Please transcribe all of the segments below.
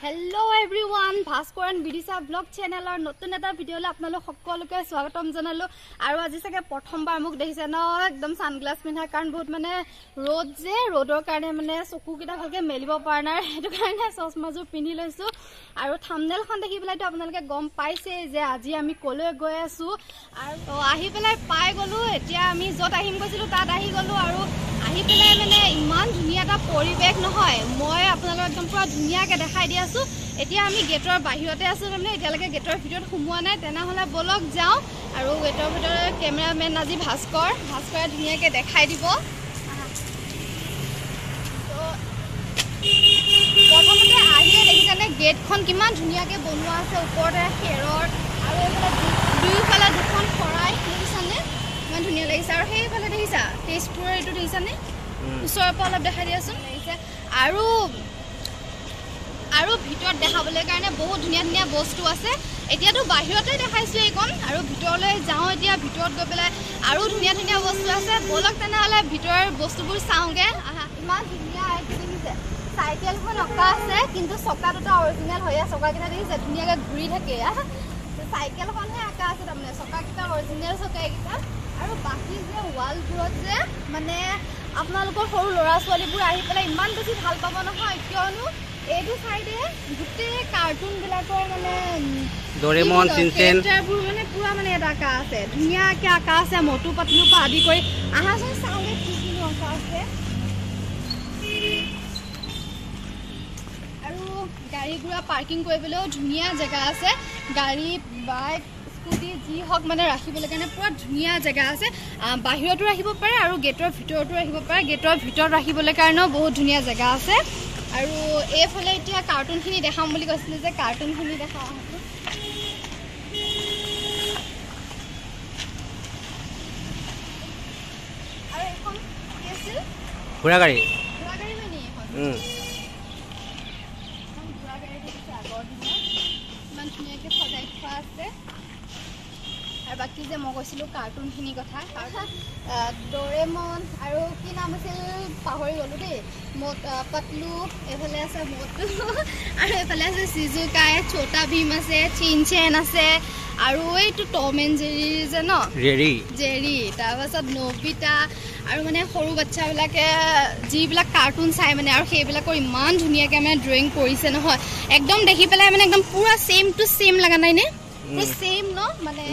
Hello everyone, Bhaskar and Bidisa vlog channel or notun eta video le apnalok সকলোকে স্বাগতম জনালো আৰু আজি সাকে প্ৰথমবাৰ মোক দেখিছে ন একদম সানগ্লাস পিন্ধা কাৰণ বহুত মানে ৰ'দ যে ৰ'দৰ কাৰণে মানে চকু কিটা ভালকে মেলিব পৰা নাই এটো কাৰণে চশমাজোৰ পিন্ধি লৈছো আৰু থাম্বনেলখন দেখি পেলাইতো আপোনালোকে গম পাইছে যে আজি আমি কলৈ গৈ আছো আৰু আহি পেলাই পাই গলো এতিয়া আমি যত আহিম কৈছিলো তাত আহি গলো আৰু আহি পেলাই মানে ইমান ধুনীয়া এটা পৰিবেশ নহয় মই আপোনালোকক একদম পুৰা ধুনীয়াকে দেখাই দি আছো এতিয়া আমি গেটৰ বাহিৰতে আছো মানে এতিয়ালৈকে গেটৰ ভিতৰত সোমোৱা নাই তেনেহলে বলক যাও আৰু গেটৰ ভিতৰৰ কেমেৰামেন আজি ভাস্কৰ ধুনীয়াকে দেখাই দিব প্ৰথমতে আহিয়ে দেখিছানে গেটখন কিমান ধুনীয়াকে বনোৱা আছে ওপৰতে খেৰৰ আৰু এইফালে দুইফালে দুখন খৰাই দেখিছানে ইমান ধুনীয়া লাগিছে আৰু সেইফালে দেখিছা তেজপুৰৰ এইটো দেখিছানে ওচৰৰ পৰা অলপ দেখাই দিয়াচোন লাগিছে আৰু ভিতৰত দেখাবলৈ কাৰণে বহুত ধুনীয়া ধুনীয়া বস্তু আছে এতিয়াতো বাহিৰতে দেখাইছো এইখন আৰু ভিতৰলৈ যাওঁ এতিয়া ভিতৰত গৈ পেলাই আৰু ধুনীয়া ধুনীয়া বস্তু আছে বলক তেনেহলে ভিতৰৰ বস্তুবোৰ চাওঁগে ইমান ধুনীয়া দেখিছে চাইকেলখন অঁকা আছে কিন্তু চকা দুটা অৰিজিনেল হয় চকাকেইটা দেখিছে ধুনীয়াকৈ ঘূৰি থাকে চাইকেলখনহে আঁকা আছে তাৰমানে চকাকেইটা অৰিজিনেল চকাকেইটা আৰু বাকী যে ৱালবোৰত যে মানে আপোনালোকৰ সৰু ল'ৰা ছোৱালীবোৰ আহি পেলাই ইমান বেছি ভাল পাব নহয় কিয়নো এইটো সাইডে গুটে কাৰ্টুন বিলাকৰ মানে ডৰেমন চিনচেন ক্যাৰেক্টাৰবোৰ মানে পুৰা মানে এটা আঁকা আছে ধুনীয়াকৈ আঁকা আছে মটু পাতলুৰ পৰা আদি কৰি আহাচোন চাওঁগে কি কি আঁকা আছে আৰু গাড়ী গুৰা পাৰ্কিং কৰিবলৈও ধুনীয়া জেগা আছে গাড়ী বাইক স্কুটি যি হওক মানে ৰাখিবলৈ কাৰণে পুৰা ধুনীয়া জেগা আছে বাহিৰতো ৰাখিব পাৰে আৰু গেটৰ ভিতৰতো ৰাখিব পাৰে গেটৰ ভিতৰত ৰাখিবলৈ কাৰণেও বহুত ধুনীয়া জেগা আছে আৰু এইফালে এতিয়া কাৰ্টুনখিনি দেখাম বুলি কৈছিলে যে কাৰ্টুনখিনি দেখা আৰু এখন কি আছিল ঘোঁৰা গাড়ী মানে এখন ঘোঁৰা গাড়ী দেখিছে আগৰ দিনত ইমান ধুনীয়াকৈ সজাই থোৱা আছে আৰু বাকী যে মই কৈছিলোঁ কাৰ্টুনখিনি কথা ডৰেমন আৰু কি নাম আছিল পাহৰি গ'লোঁ দেই পাতলু এইফালে আছে মটু আৰু এইফালে আছে চিজুকাই ছোটা ভীম আছে চিনচেন আছে আৰু এইটো টম এণ্ড জেৰি যে ন জেৰি তাৰপাছত নবিতা আৰু মানে সৰু বাচ্চাবিলাকে যিবিলাক কাৰ্টুন চাই মানে আৰু সেইবিলাকৰ ইমান ধুনীয়াকৈ মানে ড্ৰয়িং কৰিছে নহয় একদম দেখি পেলাই মানে একদম পুৰা ছেইম টু ছেইম লগা নাই নে ছেইম ন মানে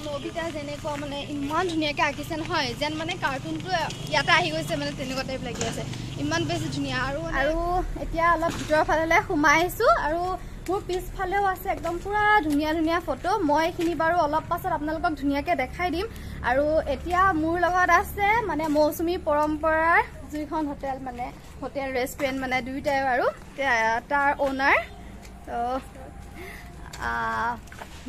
নবিতা যেনেকুৱা মানে ইমান ধুনীয়াকৈ আঁকিছে নহয় যেন মানে কাৰ্টুনটো ইয়াতে আহি গৈছে মানে তেনেকুৱা টাইপ লাগি আছে ইমান বেছি ধুনীয়া আৰু এতিয়া অলপ ভিতৰৰ ফালে সোমাই আহিছোঁ আৰু মোৰ পিছফালেও আছে একদম পুৰা ধুনীয়া ধুনীয়া ফটো মই এইখিনি বাৰু অলপ পাছত আপোনালোকক ধুনীয়াকৈ দেখাই দিম আৰু এতিয়া মোৰ লগত আছে মানে মৌচুমী পৰম্পৰাৰ যিখন হোটেল মানে হোটেল ৰেষ্টুৰেণ্ট মানে দুইটাই আৰু তাৰ অ'নাৰ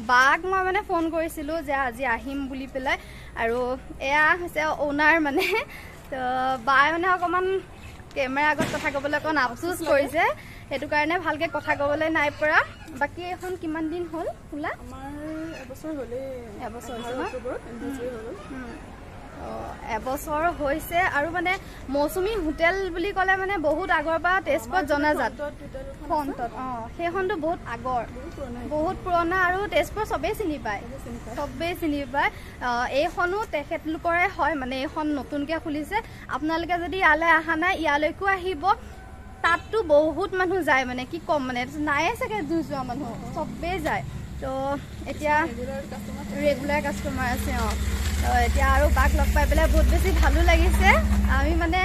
বাক মই মানে ফোন কৰিছিলোঁ যে আজি আহিম বুলি পেলাই আৰু এয়া হৈছে অ'নাৰ মানে তো বাই মানে অকণমান কেমেৰা আগত কথা ক'বলৈ অকণ আফচোচ কৰিছে সেইটো কাৰণে ভালকৈ কথা ক'বলৈ নাই পৰা বাকী এখন কিমান দিন হ'ল খোলা এবছৰ হৈছে আৰু মানে মৌচুমী হোটেল বুলি ক'লে মানে বহুত আগৰ পৰা তেজপুৰত জনাজাত ফ্ৰণ্টত সেইখনটো বহুত আগৰ বহুত পুৰণা আৰু তেজপুৰ চবেই চিনি পায় এইখনো তেখেতলোকৰে হয় মানে এইখন নতুনকৈ খুলিছে আপোনালোকে যদি ইয়ালৈ অহা নাই ইয়ালৈকো আহিব তাততো বহুত মানুহ যায় মানে কি ক'ম মানে নায়ে চাগে যোৱা মানুহ চবেই যায় তো এতিয়া ৰেগুলাৰ কাষ্টমাৰ আছে এতিয়া আৰু বাক লগ পাই পেলাই বহুত বেছি ভালো লাগিছে আমি মানে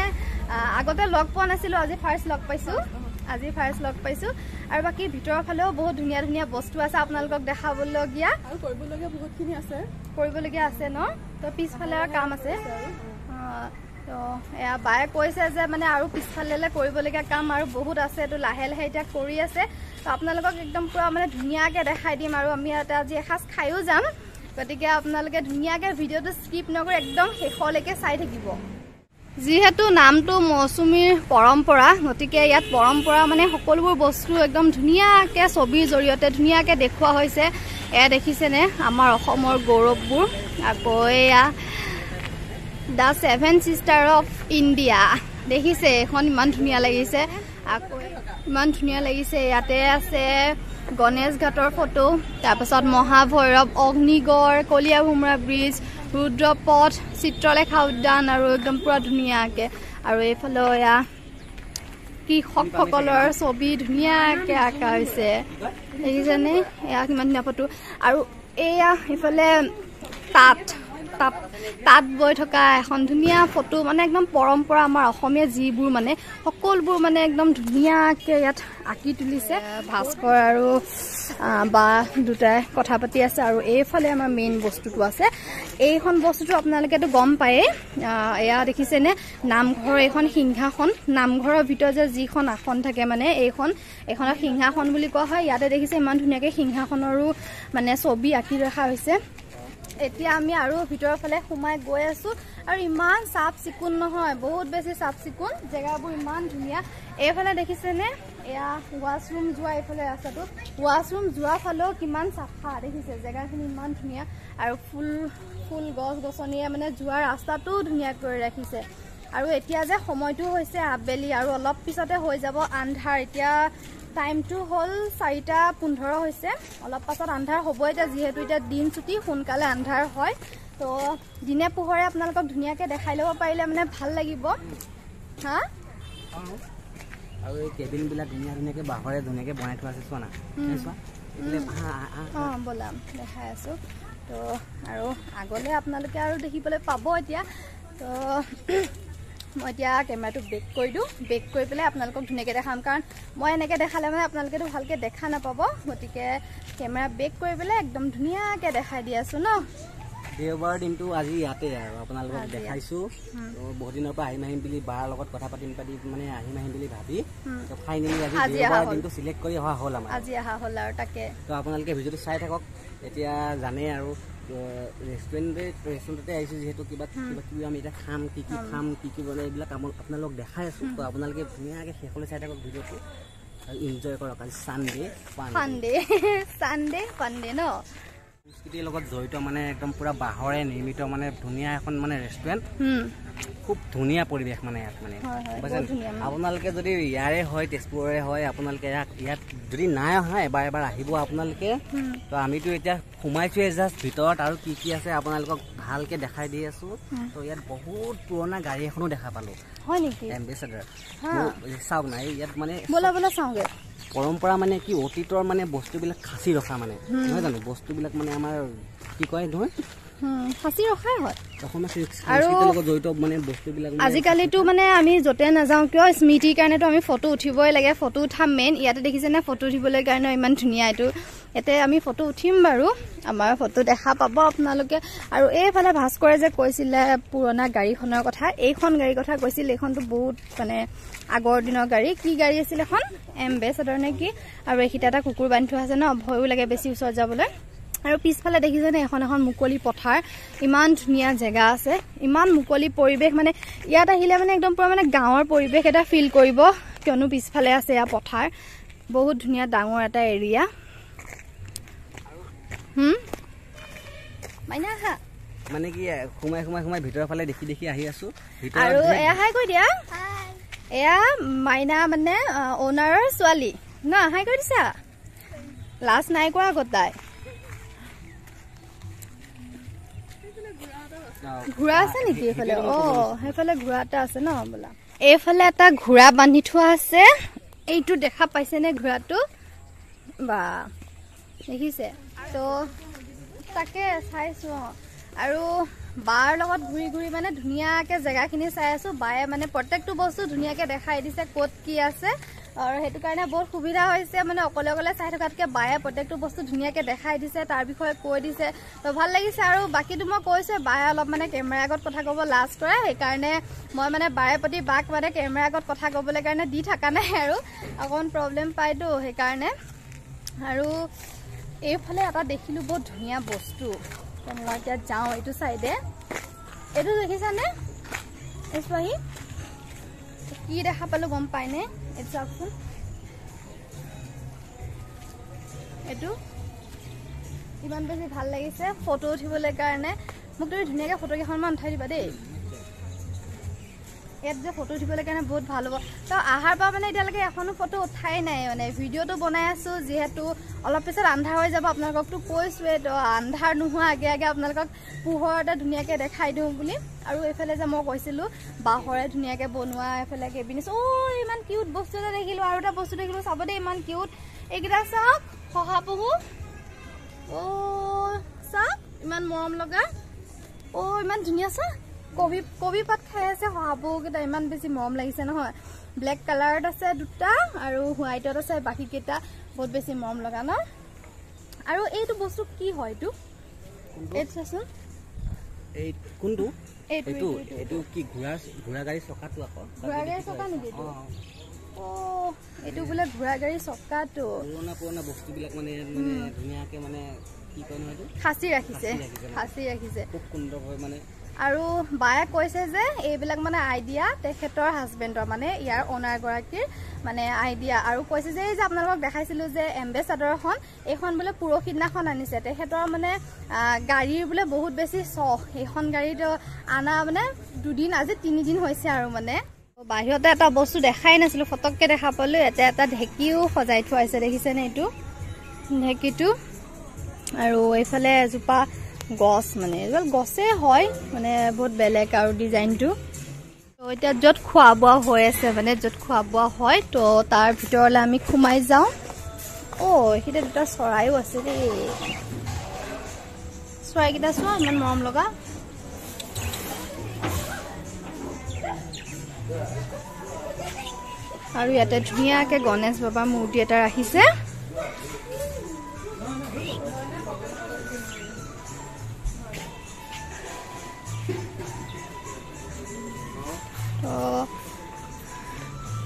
আগতে লগ পোৱা নাছিলোঁ আজি ফাৰ্ষ্ট লগ পাইছোঁ আৰু বাকী ভিতৰৰ ফালেও বহুত ধুনীয়া ধুনীয়া বস্তু আছে আপোনালোকক দেখাবলগীয়া আৰু কৰিবলগীয়া আছে ন তো পিছফালে আৰু কাম আছে তো এয়া বায়ে কৈছে যে মানে আৰু পিছফালে কৰিবলগীয়া কাম আৰু বহুত আছে এইটো লাহে লাহে এতিয়া কৰি আছে তো আপোনালোকক একদম পুৰা মানে ধুনীয়াকৈ দেখাই দিম আৰু আমি ইয়াতে আজি এসাঁজ খায়ো যাম গতিকে আপোনালোকে ধুনীয়াকৈ ভিডিঅ'টো স্কিপ নকৰি একদম শেষলৈকে চাই থাকিব যিহেতু নামটো মৌচুমীৰ পৰম্পৰা গতিকে ইয়াত পৰম্পৰা মানে সকলোবোৰ বস্তু একদম ধুনীয়াকৈ ছবিৰ জৰিয়তে ধুনীয়াকৈ দেখুওৱা হৈছে এয়া দেখিছেনে আমাৰ অসমৰ গৌৰৱবোৰ আকৌ এয়া the seven sister of India দেখিছে এখন ইমান ধুনীয়া লাগিছে আকৌ ইমান ধুনীয়া লাগিছে ইয়াতে আছে গণেশ ঘাটৰ ফটো তাৰপিছত মহাভৈৰৱ অগ্নিগড় কলিয়া ভুমৰা ব্ৰিজ ৰুদ্ৰপথ চিত্ৰলেখা উদ্যান আৰু একদম পুৰা ধুনীয়াকে আৰু এইফালে এয়া কৃষকসকলৰ ছবি ধুনীয়াকে আঁকা হৈছে দেখিছেনে এয়া কিমান ধুনীয়া ফটো আৰু এয়া ইফালে তাঁত বৈ থকা এখন ধুনীয়া ফটো মানে একদম পৰম্পৰা আমাৰ অসমীয়া যিবোৰ মানে সকলোবোৰ মানে একদম ধুনীয়াকে ইয়াত আঁকি তুলিছে ভাস্কৰ আৰু বা দুটাই কথা পাতি আছে আৰু এইফালে আমাৰ মেইন বস্তুটো আছে এইখন বস্তুটো আপোনালোকেতো গম পায়ে এয়া দেখিছেনে নামঘৰ এখন সিংহাসন নামঘৰৰ ভিতৰত যে যিখন আসন থাকে মানে এইখনক সিংহাসন বুলি কোৱা হয় ইয়াতে দেখিছে ইমান ধুনীয়াকে সিংহাসনৰো মানে ছবি আঁকি ৰখা হৈছে এতিয়া আমি আৰু ভিতৰৰ ফালে সোমাই গৈ আছো আৰু ইমান সাফ চিকুণ নহয় বহুত বেছি সাফ চিকুণ জেগাবোৰ ইমান ধুনীয়া এইফালে দেখিছেনে এয়া ওয়াশৰুম যোৱা এইফালে ৰাস্তাটো ওয়াশৰুম যোৱা ফালেও কিমান চাফা দেখিছে জেগাখিনি ইমান ধুনীয়া আৰু ফুল গছ গছনিয়ে মানে যোৱা ৰাস্তাটো ধুনীয়া কৰি ৰাখিছে আৰু এতিয়া যে সময়টো হৈছে আবেলি আৰু অলপ পিছতে হৈ যাব আন্ধাৰ এতিয়া টাইমটো হল 4:15 হৈছে অলপ পাছত আন্ধাৰ হ'ব এতিয়া যেহেতু এতিয়া দিন ছুটি সোনকালে আন্ধাৰ হয় তো দিনে পোহৰে আপোনালোকক ধুনীয়াকে দেখাই ল'ব পাৰিলে মানে ভাল লাগিব হা আৰু এই কেবিন বিলাক ধুনীয়াকে বাহৰে ধুনীয়াকে বনাই থোৱা আছে চোৱা না বলাম দেখাই আছো তো আৰু আগলে আপোনালোকে আৰু দেখিবলৈ পাব এতিয়া তো মই এতিয়া কেমেৰাটো বেক কৰি দিওঁ বেক কৰি পেলাই আপোনালোকক ধুনীয়াকৈ দেখাম কাৰণ মই এনেকৈ দেখালে মানে আপোনালোকেতো ভালকৈ দেখা নাপাব গতিকে কেমেৰা বেক কৰি পেলাই একদম ধুনীয়াকৈ দেখাই দি আছোঁ ন দেওবাৰ দিনটো আজি ইয়াতে আৰু আপোনালোকক দেখাইছোঁ তো বহুত দিনৰ পৰা আহিম বুলি বাৰ লগত কথা পাতি মানে আহিম বুলি ভাবি তো ফাইনেলি আজি দেওবাৰ দিনটো চিলেক্ট কৰি অহা হ'ল আমাৰ আজি অহা হ'ল আৰু তাকে তো আপোনালোকে ভিডিঅ'টো চাই থাকক এতিয়া জানে আৰু ৰেষ্টুৰেণ্টতে আহিছোঁ যিহেতু কিবা আমি এতিয়া খাম কি বনাই এইবিলাক আপোনালোক দেখাই আছোঁ তো আপোনালোকে ধুনীয়াকৈ শেষলৈ চাই থাকক ভিডিঅ'টো আৰু এনজয় কৰক আজি চানডে ন সংস্কৃতিৰ লগত জড়িত মানে একদম পুৰা বাঁহৰে নিৰ্মিত মানে ধুনীয়া এখন মানে ৰেষ্টুৰেণ্ট খুব ধুনীয়া পৰিৱেশ মানে ইয়াত মানে আপোনালোকে যদি ইয়াৰে হয় তেজপুৰৰে হয় আপোনালোকে ইয়াত যদি নাই অহা এবাৰ আহিব আপোনালোকে তো আমিতো এতিয়া সোমাইছোৱে জাষ্ট ভিতৰত আৰু কি আছে আপোনালোকক ভালকে দেখাই দি আছো তো ইয়াত বহুত পুৰণা গাড়ী এখনো দেখা পালো হয় নেকি এম্বেছাডাৰ চাওক নাই ইয়াত মানে বলা চাওঁগে পৰম্পৰা মানে কি অতীতৰ মানে বস্তুবিলাক খাচি ৰখা মানে নহয় জানো বস্তুবিলাক মানে আমাৰ কি কয় নহয় খাচি ৰখাই হয় আৰু জড়িত মানে বস্তুবিলাক আজিকালিতো মানে আমি য'তে নাযাওঁ কিয় স্মৃতিৰ কাৰণেতো আমি ফটো উঠিবই লাগে ফটো উঠা মেইন ইয়াতে দেখিছেনে ফটো উঠিবলৈ কাৰণে ইমান ধুনীয়া এইটো ইয়াতে আমি ফটো উঠিম বাৰু আমাৰ ফটো দেখা পাব আপোনালোকে আৰু এইফালে ভাস্কৰে যে কৈছিলে পুৰণা গাড়ীখনৰ কথা এইখন গাড়ীৰ কথা কৈছিল এইখনতো বহুত মানে আগৰ দিনৰ গাড়ী কি গাড়ী আছিল এখন এম্বেছাডৰ নে কি আৰু এইখিটা এটা কুকুৰ বান্ধি থোৱা আছে ন ভয়ো লাগে বেছি ওচৰত যাবলৈ আৰু পিছফালে দেখিছেনে এখন মুকলি পথাৰ ইমান ধুনীয়া জেগা আছে ইমান মুকলি পৰিৱেশ মানে ইয়াত আহিলে মানে একদম পুৰা মানে গাঁৱৰ পৰিৱেশ এটা ফিল কৰিব কিয়নো পিছফালে আছে এয়া পথাৰ বহুত ধুনীয়া ডাঙৰ এটা এৰিয়া মাইনা হা মানে কি সোমাই ভিতৰৰ ফালে দেখি আহি আছো আৰু এয়া হাই কৈ দিয়া এয়া মাইনা মানে ওনাৰৰ ছোৱালী না হাই কৈ দিছা লাজ নাই কৰা গতাই ঘোঁৰা আছে নেকি এইফালে সেইফালে ঘোঁৰা এটা আছে ন বোলা এইফালে এটা ঘোঁৰা বান্ধি থোৱা আছে এইটো দেখা পাইছেনে ঘোঁৰাটো বা দেখিছে তো তাকে চাইছো আৰু বাৰ লগত ঘূৰি মানে ধুনীয়াকে জেগাখিনি চাই আছো বায়ে মানে প্ৰত্যেকটো বস্তু ধুনীয়াকে দেখাই দিছে ক'ত কি আছে আৰু সেইটো কাৰণে বহুত সুবিধা হৈছে মানে অকলে চাই থকাতকে বায়ে প্ৰত্যেকটো বস্তু ধুনীয়াকে দেখাই দিছে তাৰ বিষয়ে কৈ দিছে তো ভাল লাগিছে আৰু বাকীটো মই কৈছো বায়ে অলপ মানে কেমেৰা আগত কথা ক'ব লাজ কৰে সেইকাৰণে মই মানে বাৰে প্ৰতি বাক মানে কেমেৰা আগত কথা ক'বলৈ কাৰণে দি থকা নাই আৰু অকণ প্ৰব্লেম পাইতো সেইকাৰণে আৰু এইফালে এটা দেখিলো বহুত ধুনীয়া বস্তু মই এতিয়া যাওঁ এইটো চাইডে এইটো দেখিছানে এছৱাহি কি দেখা পালো গম পাইনে এইটো চাওকচোন এইটো ইমান বেছি ভাল লাগিছে ফটো উঠিবলৈ কাৰণে মোক তুমি ধুনীয়াকৈ ফটো কেইখনমান উঠাই দিবা দেই ইয়াত যে ফটো উঠিবলৈ কাৰণে বহুত ভাল হ'ব তো আহাৰ পৰা মানে এতিয়ালৈকে এখনো ফটো উঠাই নাই মানে ভিডিঅ'টো বনাই আছোঁ যিহেতু অলপ পিছত আন্ধাৰ হৈ যাব আপোনালোককতো কৈছোঁৱে তো আন্ধাৰ নোহোৱা আগে আগে আপোনালোকক পোহৰতে ধুনীয়াকৈ দেখাই দিওঁ বুলি আৰু এইফালে যে মই কৈছিলোঁ বাঁহৰে ধুনীয়াকৈ বনোৱা এইফালে কেবিনেট ইমান কিউট বস্তু এটা দেখিলোঁ আৰু এটা বস্তু দেখিলোঁ চাব দেই ইমান কিউট এইকেইটা চাওক শহাপহু চাওক ইমান মৰম লগা ইমান ধুনীয়া চাওক কবি পাত খাই আছে শহাপহুকেইটা ইমান বেছি মৰম লাগিছে নহয় ব্লেক কালাৰত আছে দুটা আৰু হোৱাইটত আছে বাকীকেইটা বহুত বেছি মৰম লগা ন আৰু এইটো বস্তু কি হয় এইটো চাচোন কোনটো এইটো কি ঘোঁৰা গাড়ী চকাটো আকৌ ঘোঁৰা গাড়ী চকা নেকি এইটো বোলে ঘোঁৰা গাড়ী চকাটো পুৰণা বস্তুবিলাক মানে ধুনীয়াকৈ মানে কি কয় নহয় সাঁচি ৰাখিছে খুব সুন্দৰভাৱে মানে আৰু বায়ে কৈছে যে এইবিলাক মানে আইডিয়া তেখেতৰ হাজবেণ্ডৰ মানে ইয়াৰ অনাৰগৰাকীৰ মানে আইডিয়া আৰু কৈছে যে এই যে আপোনালোকক দেখাইছিলোঁ যে এম্বেচাডৰখন এইখন বোলে পৰহি দিনাখন আনিছে তেখেতৰ মানে গাড়ীৰ বোলে বহুত বেছি চখ এইখন গাড়ীত আনা মানে 2 দিন আজি 3 দিন হৈছে আৰু মানে বাহিৰতে এটা বস্তু দেখাই নাছিলোঁ ফটককৈ দেখা পালোঁ ইয়াতে এটা ঢেঁকীও সজাই থোৱা আছে দেখিছেনে এইটো ঢেঁকীটো আৰু এইফালে এজোপা গছ মানে এইডাল গছে হয় মানে বহুত বেলেগ আৰু ডিজাইনটো তো এতিয়া য'ত খোৱা বোৱা হৈ আছে মানে য'ত খোৱা বোৱা হয় তো তাৰ ভিতৰলৈ আমি সোমাই যাওঁ এইখিনিতে দুটা চৰাইও আছে দেই চৰাইকেইটা চোৱা ইমান মৰম লগা আৰু ইয়াতে ধুনীয়াকৈ গণেশ বাবাৰ মূৰ্তি এটা ৰাখিছে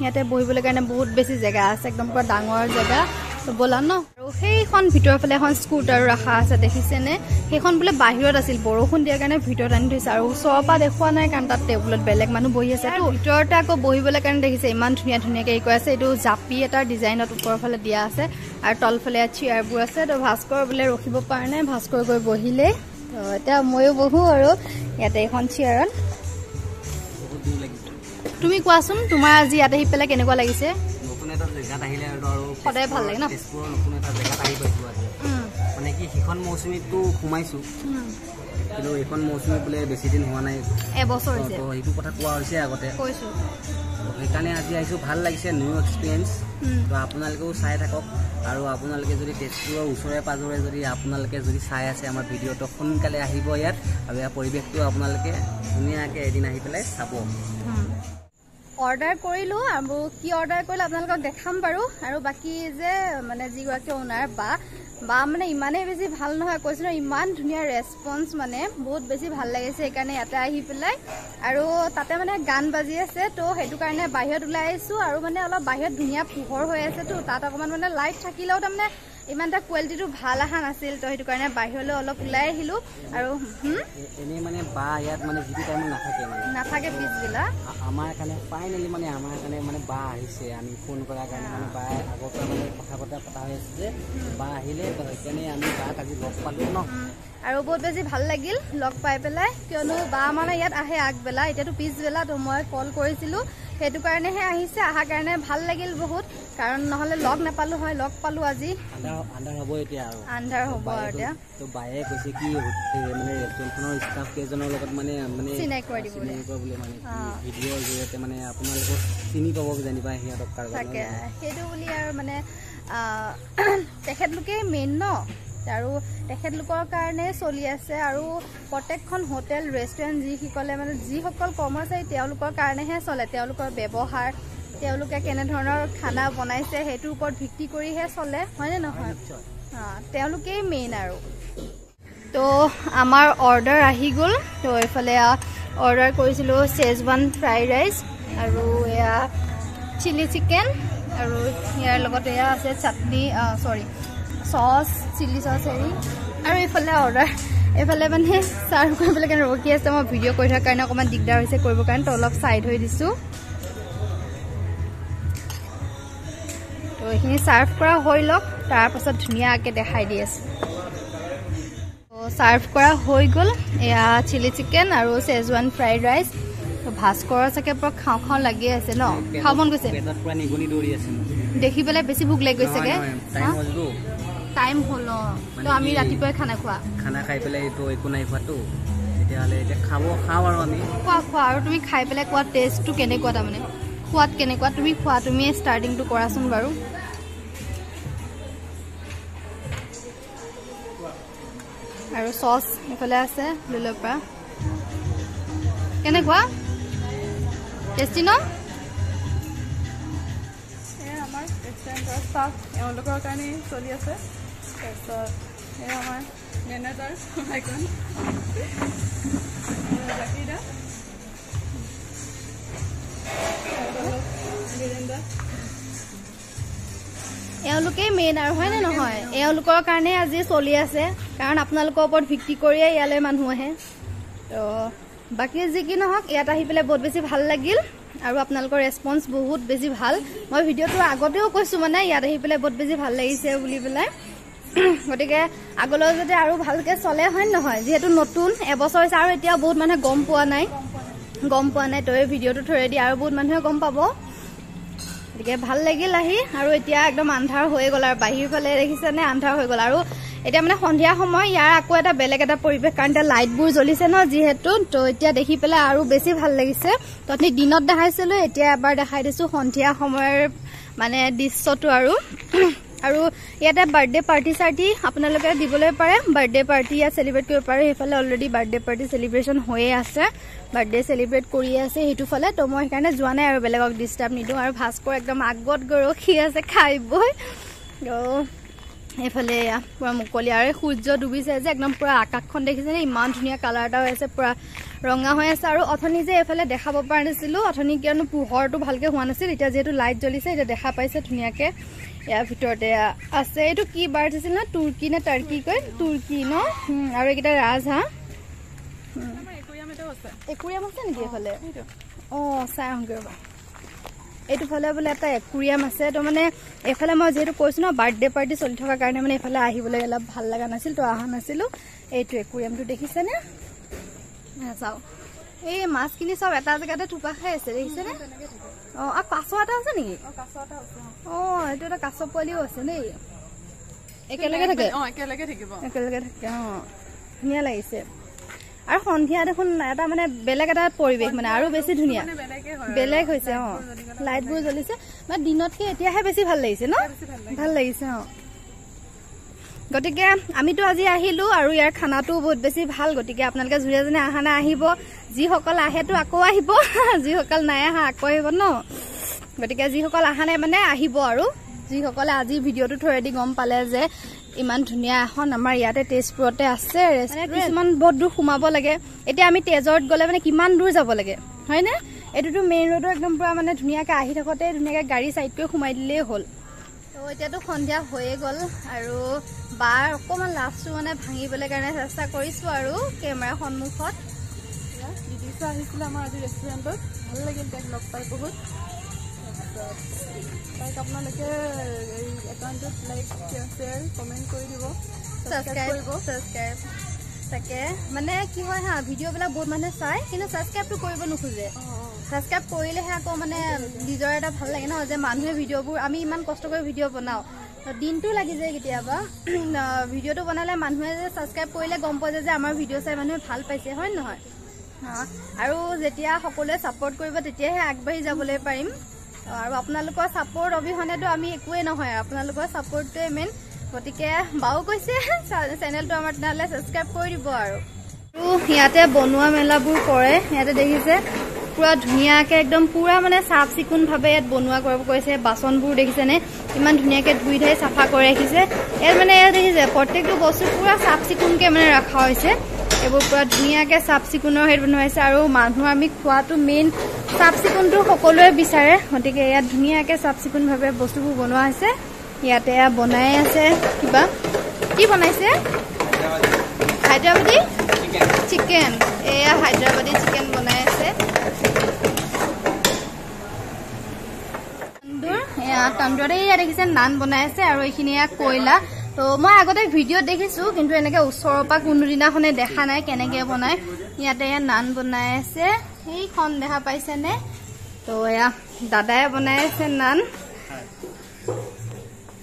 ইয়াতে বহিবলৈ কাৰণে বহুত বেছি জেগা আছে একদম পুৰা ডাঙৰ জেগা তো ব'লা ন আৰু সেইখন ভিতৰৰ ফালে এখন স্কুটাৰ ৰখা আছে দেখিছেনে সেইখন বোলে বাহিৰত আছিল বৰষুণ দিয়াৰ কাৰণে ভিতৰত আনি থৈছে আৰু ওচৰৰ পৰা দেখুওৱা নাই কাৰণ তাত টেবুলত বেলেগ মানুহ বহি আছে তো ভিতৰতে আকৌ বহিবলৈ কাৰণে দেখিছে ইমান ধুনীয়াকৈ কৈ আছে এইটো জাপি এটাৰ ডিজাইনত ওপৰৰ ফালে দিয়া আছে আৰু তলফালে চেয়াৰবোৰ আছে তো ভাস্কৰ বোলে ৰখিব পৰা নাই ভাস্কৰ গৈ বহিলে তো এতিয়া ময়ো বহোঁ আৰু ইয়াতে এখন চেয়াৰত তুমি কোৱাচোন তোমাৰ আজি ইয়াত আহি পেলাই কেনেকুৱা লাগিছে নতুন এটা জেগাত আহিলে আৰু সদায় ভাল লাগে ন তেজপুৰৰ নতুন এটা জেগাত আহি পাইছোঁ আজি মানে কি সিখন মৌচুমীতো সোমাইছোঁ কিন্তু এইখন মৌচুমী বোলে বেছি দিন হোৱা নাই এবছৰ হৈছে সেইটো কথা কোৱা হৈছে আগতে কৈছোঁ সেইকাৰণে আজি আহিছোঁ ভাল লাগিছে নিউ এক্সপিৰিয়েঞ্চ তো আপোনালোকেও চাই থাকক আৰু আপোনালোকে যদি তেজপুৰৰ ওচৰে পাঁজৰে যদি আপোনালোকে যদি চাই আছে আমাৰ ভিডিঅ'টো সোনকালে আহিব ইয়াত আৰু ইয়াৰ পৰিৱেশটো আপোনালোকে ধুনীয়াকৈ এদিন আহি পেলাই চাব অৰ্ডাৰ কৰিলোঁ আৰু কি অৰ্ডাৰ কৰিলোঁ আপোনালোকক দেখাম বাৰু আৰু বাকী যে মানে যিগৰাকী অ'নাৰ বা মানে ইমানেই বেছি ভাল নহয় কৈছিলোঁ ইমান ধুনীয়া ৰেছপন্স মানে বহুত বেছি ভাল লাগিছে সেইকাৰণে ইয়াতে আহি পেলাই আৰু তাতে মানে গান বাজি আছে তো সেইটো কাৰণে বাহিৰত ওলাই আহিছোঁ আৰু মানে অলপ বাহিৰত ধুনীয়া পোহৰ হৈ আছে তো তাত অকণমান মানে লাইট থাকিলেও তাৰমানে ইমান এটা কোৱালিটিটো ভাল অহা নাছিল তো সেইটো কাৰণে বাহিৰলৈ অলপ ওলাই আহিলোঁ আৰু এনেই মানে বা ইয়াত মানে যিটো টাইমত নাথাকে পিছবেলা আমাৰ কাৰণে ফাইনেলি মানে আমাৰ কাৰণে মানে বা আহিছে আমি ফোন কৰাৰ কাৰণে মানে বা আগৰ পৰা মানে কথা বতৰা পতা হৈ আছে যে বা আহিলে সেইকাৰণে আমি বাক আজি লগ পালোঁ ন আৰু বহুত বেছি ভাল লাগিল লগ পাই পেলাই কিয়নো বা মানে ইয়াত আহে আগবেলা এতিয়াতো পিছবেলা তো মই কল কৰিছিলোঁ সেইটো কাৰণেহে আহিছে অহাৰ কাৰণে ভাল লাগিল বহুত কাৰণ নহ'লে লগ নাপালোঁ হয় লগ পালোঁ আজি আন্ধাৰ হ'ব এতিয়া আৰু আন্ধাৰ হ'ব আৰু এতিয়া তো বায়ে কৈছে কি মানে ৰেষ্টুৰেণ্টখনৰ ষ্টাফ কেইজনৰ লগত মানে চিনাকি কৰি দিব বুলি মানে ভিডিঅ'ৰ জৰিয়তে মানে আপোনালোকক চিনি পাব যেনিবা সিহঁতক তাকে সেইটো বুলি আৰু মানে তেখেতলোকেই মেইন ন আৰু তেখেতলোকৰ কাৰণে চলি আছে আৰু প্ৰত্যেকখন হোটেল ৰেষ্টুৰেণ্ট যিসকল কৰ্মচাৰী তেওঁলোকৰ কাৰণেহে চলে তেওঁলোকৰ ব্যৱহাৰ তেওঁলোকে কেনেধৰণৰ খানা বনাইছে সেইটোৰ ওপৰত ভিত্তি কৰিহে চলে হয়নে নহয় তেওঁলোকেই মেইন আৰু তো আমাৰ অৰ্ডাৰ আহি গ'ল তো এইফালে অৰ্ডাৰ কৰিছিলোঁ চেজৱান ফ্ৰাইড ৰাইচ আৰু এয়া চিলি চিকেন আৰু ইয়াৰ লগত এয়া আছে চাটনি চচ চিলি চচ হেৰি আৰু এইফালে মানে চাৰ্ভ কৰিবলৈ কাৰণে ৰখি আছে মই ভিডিঅ' কৰি থকাৰ কাৰণে অকণমান দিগদাৰ হৈছে কৰিবৰ কাৰণে তো অলপ চাইড হৈ দিছোঁ তো এইখিনি চাৰ্ভ কৰা হৈ লওক তাৰপাছত ধুনীয়াকৈ দেখাই দি আছোঁ তো চাৰ্ভ কৰা হৈ গ'ল এয়া চিলি চিকেন আৰু চেজৱান ফ্ৰাইড ৰাইচ তো ভাস্কৰৰ চাগে পুৰা খাওঁ খাওঁ লাগি আছে ন খাব মন গৈছে দেখি পেলাই বেছি ভোক লাগি গৈছেগে টাইম হ'ল তো আমি ৰাতিপুৱাই খানা খাই পেলাই এইটো একো নাই খোৱাটো তেতিয়াহ'লে এতিয়া খাওঁ আৰু আমি খোৱা আৰু তুমি খাই পেলাই কোৱা টেষ্টটো কেনেকুৱা তাৰমানে সোৱাদ কেনেকুৱা তুমি খোৱা তুমি ষ্টাৰ্টিংটো কৰাচোন বাৰু আৰু চচ এফালে আছে লৈ পৰা কেনেকুৱা টেষ্টি ন আমাৰ ৰেষ্টুৰেণ্টৰ ষ্টাফ এওঁলোকৰ কাৰণে চলি আছে তাৰপিছত আমাৰ মেনেজাৰ আইকন জাকিদা এওঁলোকেই মেইন আৰু হয়নে নহয় এওঁলোকৰ কাৰণে আজি চলি আছে কাৰণ আপোনালোকৰ ওপৰত ভিত্তি কৰিয়ে ইয়ালৈ মানুহ আহে তো বাকী যি কি নহওক ইয়াত আহি পেলাই বহুত বেছি ভাল লাগিল আৰু আপোনালোকৰ ৰেছপন্স বহুত বেছি ভাল মই ভিডিঅ'টো আগতেও কৈছোঁ মানে ইয়াত আহি পেলাই বহুত বেছি ভাল লাগিছে বুলি পেলাই গতিকে আগলৈ যদি আৰু ভালকৈ চলে হয় নহয় যিহেতু নতুন এবছৰ হৈছে আৰু এতিয়া বহুত মানুহে গম পোৱা নাই তো এই ভিডিঅ'টো থৰেদি আৰু বহুত মানুহে গম পাব গতিকে ভাল লাগিল আহি আৰু এতিয়া একদম আন্ধাৰ হৈ গ'ল আৰু বাহিৰ ফালে দেখিছেনে আন্ধাৰ হৈ গ'ল আৰু এতিয়া মানে সন্ধিয়া সময় ইয়াৰ আকৌ এটা বেলেগ এটা পৰিৱেশ কাৰণ এতিয়া লাইটবোৰ জ্বলিছে ন যিহেতু তো এতিয়া দেখি পেলাই আৰু বেছি ভাল লাগিছে তো আপুনি দিনত দেখাইছিলোঁ এতিয়া এবাৰ দেখাই দিছোঁ সন্ধিয়া সময়ৰ মানে দৃশ্যটো আৰু ইয়াতে বাৰ্থডে পাৰ্টি চাৰ্টি আপোনালোকে দিবলৈ পাৰে বাৰ্থডে পাৰ্টি ইয়াত চেলিব্ৰেট কৰিব পাৰে সেইফালে অলৰেডি বাৰ্থডে পাৰ্টি চেলিব্ৰেশ্যন হৈয়ে আছে বাৰ্থডে চেলিব্ৰেট কৰিয়ে আছে সেইটো ফালে তো মই সেইকাৰণে যোৱা নাই আৰু বেলেগক ডিষ্টাৰ্ব নিদিওঁ আৰু ভাস্কৰ একদম আগত গৈ ৰখি আছে খাই বৈ এইফালে পুৰা মুকলি আৰু সূৰ্য ডুবিছে যে একদম পুৰা আকাশখন দেখিছেনে ইমান ধুনীয়া কালাৰ এটা হৈ আছে পুৰা ৰঙা হৈ আছে আৰু অথনি যে এইফালে দেখাব পৰা নাছিলোঁ অথনি কিয়নো পোহৰটো ভালকৈ হোৱা নাছিল এতিয়া যিহেতু লাইট জ্বলিছে এতিয়া দেখা পাইছে ধুনীয়াকৈ ইয়াৰ ভিতৰতে আছে এইটো কি বাৰ্ড আছিল ন তুৰ্কী নে টাৰ্কি কয় তুৰ্কী ন আৰু এইকেইটা ৰাজহাঁহ একুৰিয়াম আছে নেকি এইফালে অঁ চাই আহোঁগৈ ৰ'বা এইটো ফালে বোলে এটা একুৰিয়াম আছে তো মানে এইফালে মই যিহেতু কৈছোঁ ন বাৰ্থডে পাৰ্টি চলি থকাৰ কাৰণে মানে এইফালে আহিবলৈ অলপ ভাল লগা নাছিল তো অহা নাছিলোঁ এইটো একুৰিয়ামটো দেখিছেনে চাওঁ এই মাছখিনি চব এটা জেগাতে থোপা খাই আছে দেখিছেনে অঁ আৰু কাছ এটা আছে নেকি অঁ এইটো এটা কাছ পোৱালিও আছে দেই একেলগে থাকে অঁ ধুনীয়া লাগিছে আৰু সন্ধিয়া দেখোন এটা মানে বেলেগ এটা পৰিৱেশ মানে আৰু বেছি ধুনীয়া বেলেগ হৈছে অঁ লাইটবোৰ জ্বলিছে মানে দিনতকৈ এতিয়াহে বেছি ভাল লাগিছে ন ভাল লাগিছে অঁ গতিকে আমিতো আজি আহিলোঁ আৰু ইয়াৰ খানাটো বহুত বেছি ভাল গতিকে আপোনালোকে যোনে যোনে অহা নাই আহিব যিসকল আহেতো আকৌ আহিব যিসকল নাই আহা আকৌ আহিব ন গতিকে যিসকল অহা নাই মানে আহিব আৰু যিসকলে আজি ভিডিঅ'টো থৰেদি গম পালে যে ইমান ধুনীয়া এখন আমাৰ ইয়াতে তেজপুৰতে আছে কিছুমান বহুত দূৰ সোমাব লাগে এতিয়া আমি তেজত গ'লে মানে কিমান দূৰ যাব লাগে হয়নে এইটোতো মেইন ৰোডৰ একদম পুৰা মানে ধুনীয়াকৈ আহি থাকোঁতে ধুনীয়াকৈ গাড়ী চাইড কৰি সোমাই দিলেই হ'ল তো এতিয়াতো সন্ধিয়া হৈয়ে গ'ল আৰু বাৰ অকণমান লাভটো মানে ভাঙিবলৈ কাৰণে চেষ্টা কৰিছোঁ আৰু কেমেৰাৰ সন্মুখত দিদিছা আহিছিলে আমাৰ আজি ৰেষ্টুৰেণ্টত ভাল লাগিল তাইক লগ পাই বহুত তাইক আপোনালোকে এই একাউণ্টত লাইক শ্বেয়াৰ কমেণ্ট কৰি দিব ছাবস্ক্ৰাইব তাকে মানে কি হয় হা ভিডিঅ'বিলাক বহুত মানুহে চায় কিন্তু ছাবস্ক্ৰাইবটো কৰিব নোখোজে ছাবস্ক্ৰাইব কৰিলেহে আকৌ মানে নিজৰ এটা ভাল লাগে ন যে মানুহে ভিডিঅ'বোৰ আমি ইমান কষ্ট কৰি ভিডিঅ' বনাওঁ দিনটো লাগি যায় কেতিয়াবা ভিডিঅ'টো বনালে মানুহে যে ছাবস্ক্ৰাইব কৰিলে গম পোৱা যায় যে আমাৰ ভিডিঅ' চাই মানুহে ভাল পাইছে হয় নহয় আৰু যেতিয়া সকলোৱে ছাপোৰ্ট কৰিব তেতিয়াহে আগবাঢ়ি যাবলৈ পাৰিম আৰু আপোনালোকৰ ছাপোৰ্ট অবিহনেতো আমি একোৱেই নহয় আপোনালোকৰ ছাপোৰ্টটোৱে মেইন গতিকে বাও কৈছে চেনেলটো আমাৰ তেনেহ'লে ছাবস্ক্ৰাইব কৰি দিব আৰু ইয়াতে বনোৱা মেলাবোৰ কৰে ইয়াতে দেখিছে পুৰা ধুনীয়াকৈ একদম পুৰা মানে চাফ চিকুণভাৱে ইয়াত বনোৱা কৰিব কৈছে বাচনবোৰ দেখিছেনে ইমান ধুনীয়াকৈ ধুই ধাই চাফা কৰি ৰাখিছে ইয়াত মানে ইয়াত দেখিছে প্ৰত্যেকটো বস্তু পুৰা চাফ চিকুণকৈ মানে ৰখা হৈছে এইবোৰ পুৰা ধুনীয়াকৈ চাফ চিকুণৰ হেৰি বনোৱা হৈছে আৰু মানুহৰ আমি খোৱাটো মেইন চাফ চিকুণটো সকলোৱে বিচাৰে গতিকে ইয়াত ধুনীয়াকৈ চাফ চিকুণভাৱে বস্তুবোৰ বনোৱা হৈছে ইয়াতে বনাই আছে কিবা কি বনাইছে হায়দৰাবাদী চিকেন এয়া হায়দৰাবাদী চিকেন বনাই আছে তন্দুৰতে এয়া দেখিছে নান বনাই আছে আৰু এইখিনি এয়া কয়লা তো মই আগতে ভিডিঅ'ত দেখিছোঁ কিন্তু এনেকৈ ওচৰৰ পৰা কোনোদিনাখনে দেখা নাই কেনেকৈ বনায় ইয়াতে এয়া নান বনাই আছে এইখন দেখা পাইছেনে তো এয়া দাদাই বনাই আছে নান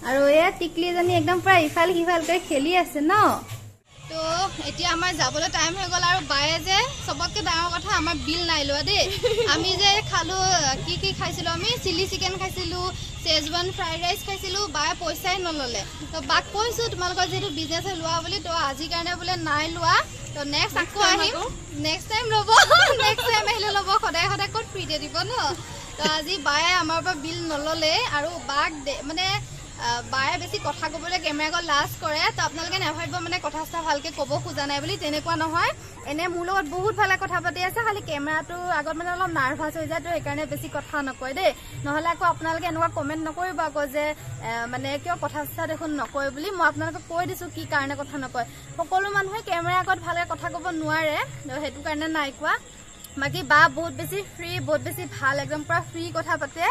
আৰু এয়া টিকলিজনী একদম পুৰা ইফাল সিফাল কৰি খেলি আছে ন তো এতিয়া আমাৰ যাবলৈ টাইম হৈ গ'ল আৰু বায়ে যে সবতকে ডাঙৰ কথা আমাৰ বিল নাই লোৱা দেই আমি যে খালো কি খাইছিলো আমি চিলি চিকেন খাইছিলো চেজৱান ফ্ৰাইড ৰাইচ খাইছিলো বায়ে পইচাই নললে তো বাক কৈছো তোমালোকৰ যেটো বিজনেছ লোৱা বুলি তো আজি কাৰণে বোলে নাই লোৱা তো নেক্সট আকৌ আহিম নেক্সট টাইম ল'ব নেক্সট টাইম আহিলে ল'ব সদায় সদায় ক'ত ফ্ৰীতে দিব ন তো আজি বায়ে আমাৰ পৰা বিল নললে আৰু বাক মানে বায়ে বেছি কথা ক'বলৈ কেমেৰা লাজ কৰে তো আপোনালোকে নাভাবিব মানে কথা ভালকে ক'ব খোজা নাই বুলি তেনেকুৱা নহয় এনে মোৰ লগত বহুত ভালে কথা পাতি আছে খালি কেমেৰাটো আগত মানে অলপ নাৰ্ভাছ হৈ যায় তো সেইকাৰণে বেছি কথা নকয় দেই নহ'লে আকৌ আপোনালোকে এনেকুৱা কমেণ্ট নকৰিব আকৌ যে মানে কিয় কথা দেখোন নকয় বুলি মই আপোনালোকক কৈ দিছোঁ কি কাৰণে কথা নকয় সকলো মানুহে কেমেৰা আগত ভালকে কথা ক'ব নোৱাৰে সেইটো কাৰণে নাই কোৱা বাকী বা বহুত বেছি ফ্ৰী বহুত বেছি ভাল একদম পুৰা ফ্ৰী কথা পাতে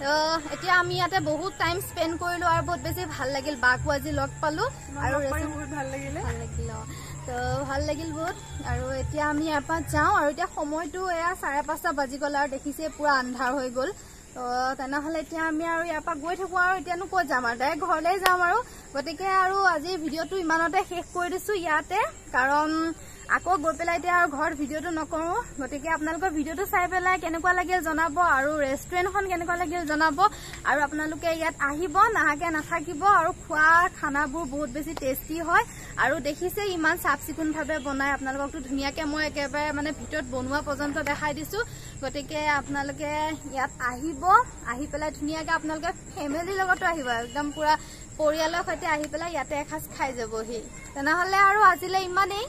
তো এতিয়া আমি ইয়াতে বহুত টাইম স্পেন্ড কৰিলো আৰু বহুত বেছি ভাল লাগিল বাকো আজি লগ পালো আৰু বহুত ভাল লাগিল তো ভাল লাগিল বহুত আৰু এতিয়া আমি ইয়াৰ পৰা যাওঁ আৰু এতিয়া সময়টো এয়া 5:30 বাজি গ'ল আৰু দেখিছে পুৰা আন্ধাৰ হৈ গ'ল তো তেনেহ'লে এতিয়া আমি আৰু ইয়াৰ পৰা গৈ থাকোঁ আৰু এতিয়ানো ক'ত যাম আৰু ডাইৰেক্ট ঘৰলৈ যাম আৰু গতিকে আৰু আজি ভিডিঅ'টো ইমানতে শেষ কৰি দিছোঁ ইয়াতে কাৰণ আকৌ গৈ পেলাই এতিয়া আৰু ঘৰত ভিডিঅ'টো নকৰোঁ গতিকে আপোনালোকৰ ভিডিঅ'টো চাই পেলাই কেনেকুৱা লাগিল জনাব আৰু ৰেষ্টুৰেণ্টখন কেনেকুৱা লাগিল জনাব আৰু আপোনালোকে ইয়াত আহিব নাহাকে নাথাকিব আৰু খোৱা খানাবোৰ বহুত বেছি টেষ্টি হয় আৰু দেখিছে ইমান চাফ চিকুণভাৱে বনাই আপোনালোককতো ধুনীয়াকৈ মই একেবাৰে মানে ভিতৰত বনোৱা পৰ্যন্ত দেখাই দিছোঁ গতিকে আপোনালোকে ইয়াত আহিব আহি পেলাই ধুনীয়াকৈ আপোনালোকে ফেমিলিৰ লগতো আহিব একদম পুৰা পৰিয়ালৰ সৈতে আহি পেলাই ইয়াতে এসাঁজ খাই যাবহি তেনেহ'লে আৰু আজিলৈ ইমানেই